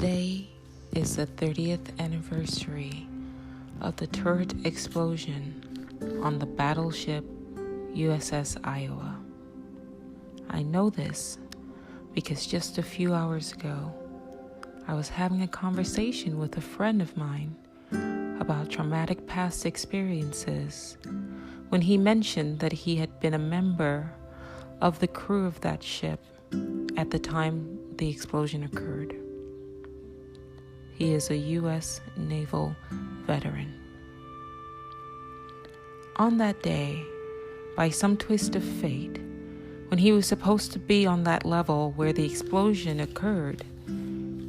Today is the 30th anniversary of the turret explosion on the battleship USS Iowa. I know this because just a few hours ago, I was having a conversation with a friend of mine about traumatic past experiences when he mentioned that he had been a member of the crew of that ship at the time the explosion occurred. He is a U.S. Naval veteran. On that day, by some twist of fate, when he was supposed to be on that level where the explosion occurred,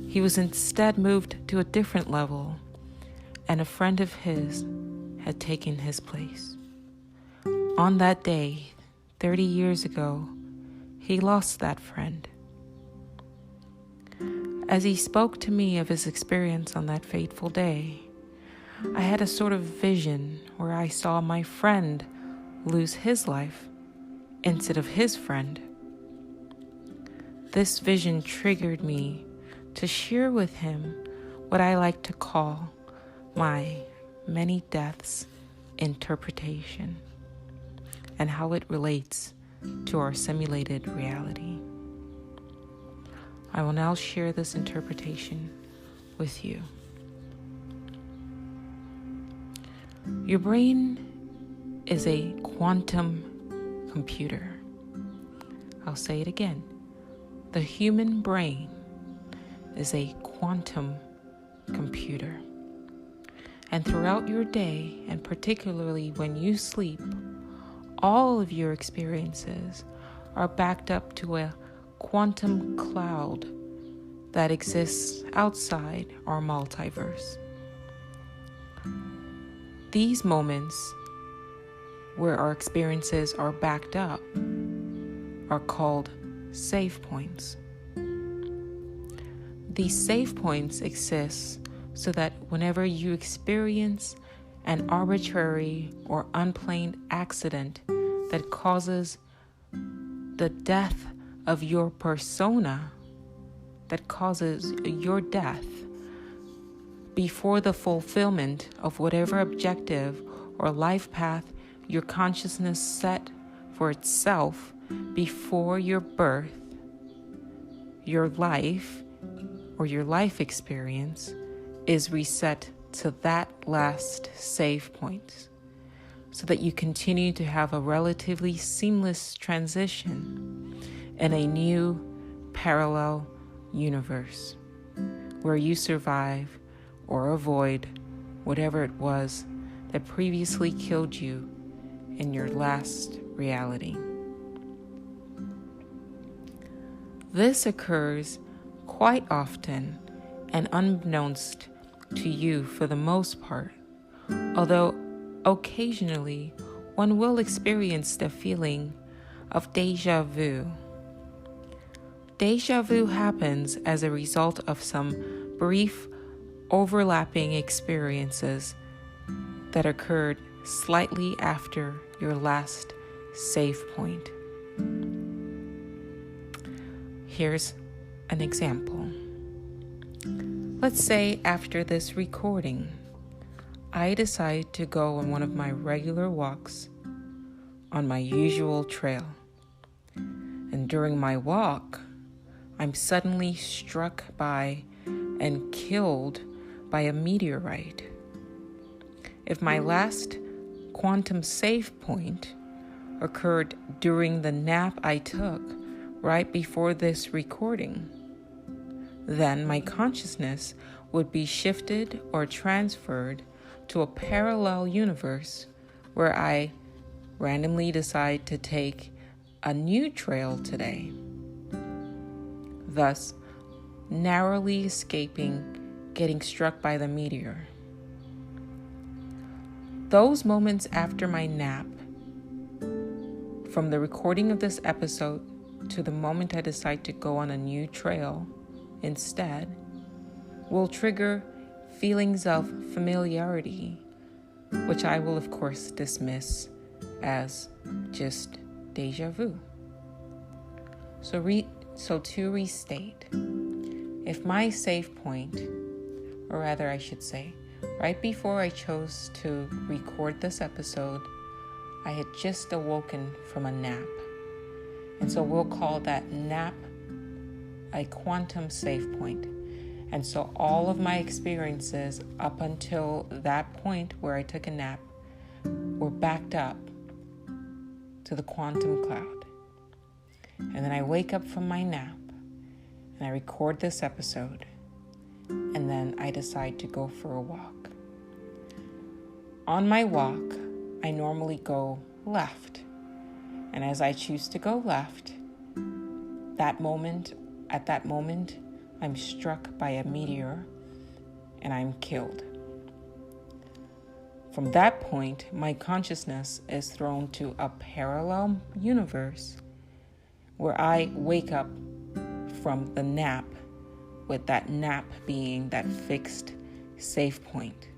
he was instead moved to a different level, and a friend of his had taken his place. On that day, 30 years ago, he lost that friend. As he spoke to me of his experience on that fateful day, I had a sort of vision where I saw my friend lose his life instead of his friend. This vision triggered me to share with him what I like to call my many deaths interpretation and how it relates to our simulated reality. I will now share this interpretation with you. Your brain is a quantum computer. I'll say it again. The human brain is a quantum computer. And throughout your day, and particularly when you sleep, all of your experiences are backed up to a quantum cloud that exists outside our multiverse. These moments where our experiences are backed up are called save points. These save points exist so that whenever you experience an arbitrary or unplanned accident that causes the death of your persona, that causes your death before the fulfillment of whatever objective or life path your consciousness set for itself before your birth, your life or your life experience is reset to that last save point so that you continue to have a relatively seamless transition in a new parallel universe where you survive or avoid whatever it was that previously killed you in your last reality. This occurs quite often and unbeknownst to you for the most part, although occasionally one will experience the feeling of déjà vu. Déjà vu happens as a result of some brief overlapping experiences that occurred slightly after your last save point. Here's an example. Let's say after this recording, I decide to go on one of my regular walks on my usual trail. And during my walk, I'm suddenly struck by and killed by a meteorite. If my last quantum save point occurred during the nap I took right before this recording, then my consciousness would be shifted or transferred to a parallel universe where I randomly decide to take a new trail today, thus narrowly escaping getting struck by the meteor. Those moments after my nap, from the recording of this episode to the moment I decide to go on a new trail instead, will trigger feelings of familiarity, which I will of course dismiss as just déjà vu. So to restate, if my safe point, or rather I should say, right before I chose to record this episode, I had just awoken from a nap. And so we'll call that nap a quantum safe point. And so all of my experiences up until that point where I took a nap were backed up to the quantum cloud. And then I wake up from my nap and I record this episode. And then I decide to go for a walk. On my walk, I normally go left. And as I choose to go left, at that moment, I'm struck by a meteor and I'm killed. From that point, my consciousness is thrown to a parallel universe where I wake up from the nap, with that nap being that fixed safe point.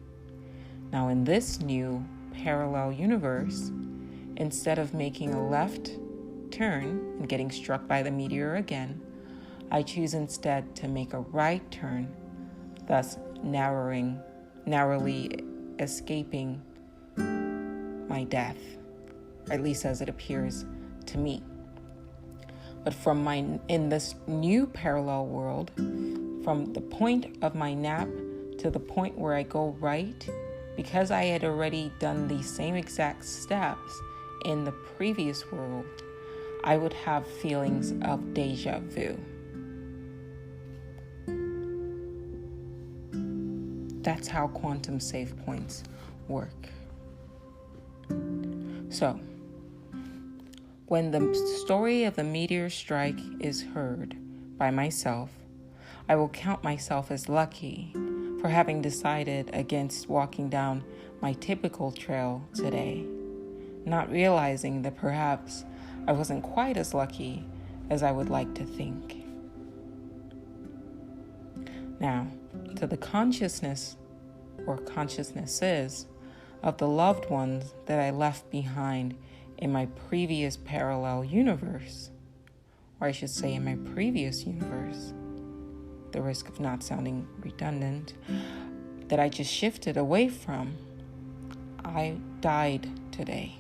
Now, in this new parallel universe, instead of making a left turn and getting struck by the meteor again, I choose instead to make a right turn, thus narrowly escaping my death, at least as it appears to me. But in this new parallel world, from the point of my nap to the point where I go right, because I had already done the same exact steps in the previous world, I would have feelings of deja vu. That's how quantum safe points work. So, when the story of the meteor strike is heard by myself, I will count myself as lucky for having decided against walking down my typical trail today, not realizing that perhaps I wasn't quite as lucky as I would like to think. Now, to the consciousness or consciousnesses of the loved ones that I left behind in my previous parallel universe, or I should say in my previous universe, the risk of not sounding redundant, that I just shifted away from, I died today.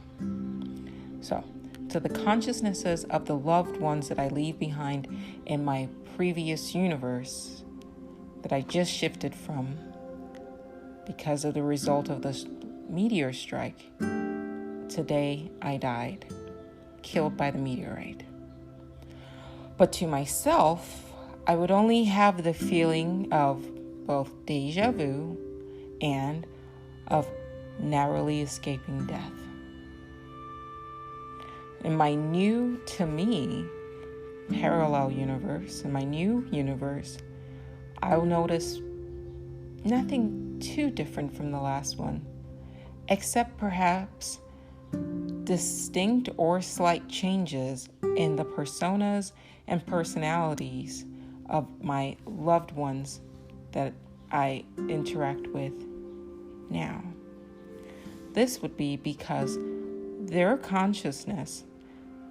So, to the consciousnesses of the loved ones that I leave behind in my previous universe that I just shifted from because of the result of this meteor strike, today I died, killed by the meteorite. But to myself, I would only have the feeling of both deja vu and of narrowly escaping death. In my new, to me, parallel universe, in my new universe, I'll notice nothing too different from the last one, except perhaps distinct or slight changes in the personas and personalities of my loved ones that I interact with now. This would be because their consciousness,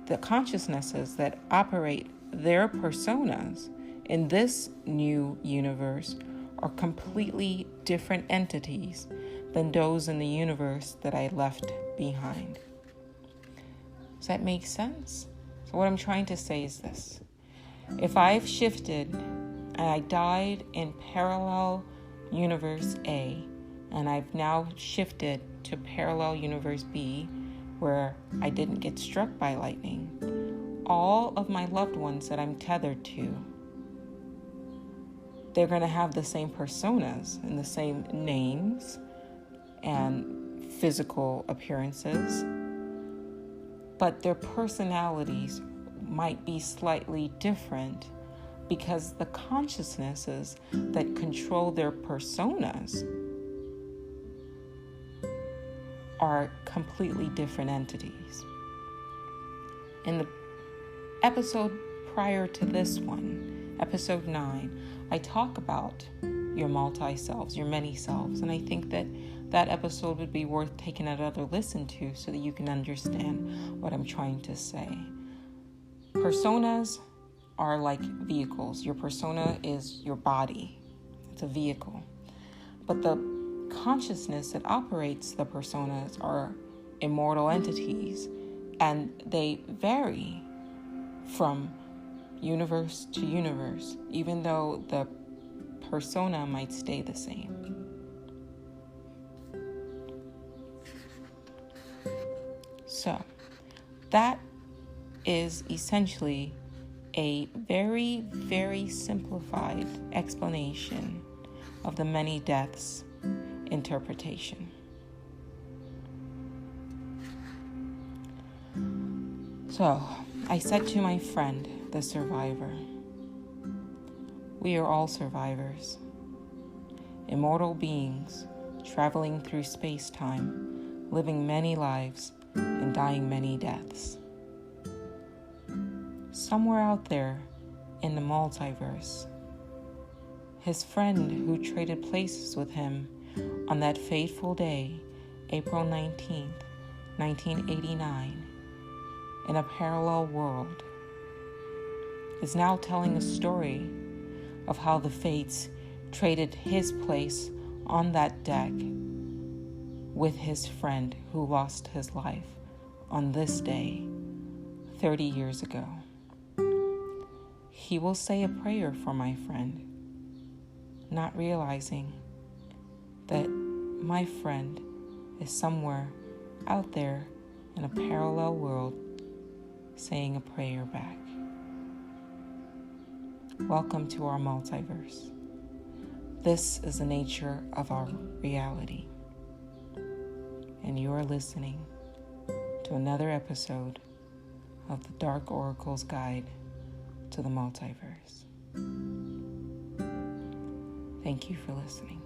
the consciousnesses that operate their personas in this new universe are completely different entities than those in the universe that I left behind. Does that make sense? So what I'm trying to say is this. If I've shifted and I died in parallel universe A, and I've now shifted to parallel universe B, where I didn't get struck by lightning, all of my loved ones that I'm tethered to, they're going to have the same personas and the same names and physical appearances, but their personalities might be slightly different because the consciousnesses that control their personas are completely different entities. In the episode prior to this one, episode 9, I talk about your multi-selves, your many selves, and I think that that episode would be worth taking another listen to so that you can understand what I'm trying to say. Personas are like vehicles. Your persona is your body. It's a vehicle. But the consciousness that operates the personas are immortal entities, and they vary from universe to universe, even though the persona might stay the same. So, that is essentially a very, very simplified explanation of the many deaths interpretation. So, I said to my friend, the survivor, we are all survivors, immortal beings traveling through space-time, living many lives and dying many deaths. Somewhere out there in the multiverse, his friend who traded places with him on that fateful day, April 19th, 1989, in a parallel world, is now telling a story of how the fates traded his place on that deck with his friend who lost his life on this day 30 years ago. He will say a prayer for my friend, not realizing that my friend is somewhere out there in a parallel world saying a prayer back. Welcome to our multiverse. This is the nature of our reality. And you are listening to another episode of the Dark Oracle's Guide to the Multiverse. Thank you for listening.